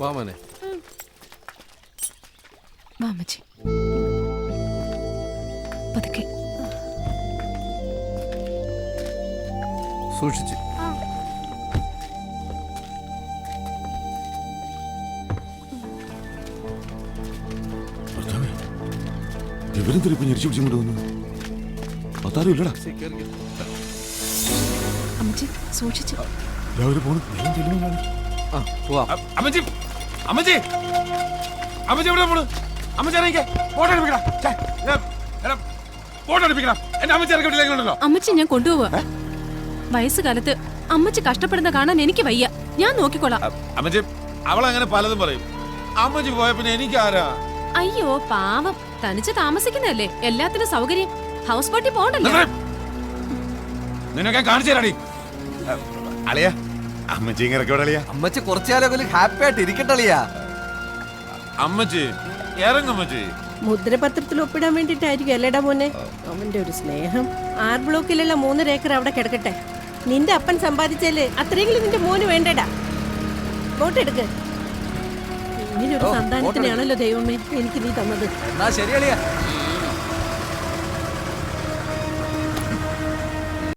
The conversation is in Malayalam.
വാ മോനെ. വാ അമ്മച്ചി. പതുക്കെ സൂക്ഷിച്ച്. ഇവരെന്തിരിപ്പോ ഞെരിച്ചു പിടിച്ചുകൊണ്ട് വന്നു? അതാരും ഇല്ലടാ. അമ്മച്ചി സൂക്ഷിച്ച്. രാവിലെ പോണു. അമ്മച്ചി അമ്മച്ചി അമ്മച്ചി എവിടെ പോണു? അമ്മച്ചി ഇറങ്ങിക്കേ. ഫോട്ടോ എടുപ്പിക്കണം. ഫോട്ടോ എടുപ്പിക്കണം. എന്റെ അമ്മച്ചി ഇറക്കിട്ടില്ലേക്കുണ്ടല്ലോ. അമ്മച്ചി ഞാൻ കൊണ്ടുപോവാ. വയസ്സുകാലത്ത് അമ്മച്ചി കഷ്ടപ്പെടുന്ന കാണാൻ എനിക്ക് വയ്യ. ഞാൻ നോക്കിക്കോളാം. അമ്മച്ചി അവളങ്ങനെ പലതും പറയും. അമ്മച്ചി പോയ പിന്നെ എനിക്കാരാ? അയ്യോ പാവം, തനിച്ച് താമസിക്കുന്നതല്ലേ, എല്ലാത്തിനും സൗകര്യം. ഹൗസ് ബോട്ടിൽ പോകണ്ടല്ലോ. നിന്നൊക്കെ കാണിച്ചു തരാടി. അളിയാ അമ്മച്ചി ഇറക്കോടളിയാ. അമ്മച്ചി കുറച്ചുകാലം ഹാപ്പി ആയിട്ട് ഇരിക്കട്ടളിയാ. അമ്മച്ചി ഇറങ്ങമ്മച്ചി. മുദ്രപത്രത്തിൽ ഒപ്പിടാൻ വേണ്ടിട്ടായിരിക്കും അല്ലേടാ മോനെ അവന്റെ ഒരു സ്നേഹം. 6 ബ്ലോക്കിലുള്ള 3 ഏക്കർ അവിടെ കിടക്കട്ടെ. നിന്റെ അപ്പൻ സമ്പാദിച്ചാല് അത്രയെങ്കിലും നിന്റെ മോന് വേണ്ടടാ. വോട്ടെടുക്ക്. ഇങ്ങനൊരു സന്താനത്തിനാണല്ലോ ദൈവമേ എനിക്ക് നീ തന്നത്. എന്നാ ശരി അളിയാ.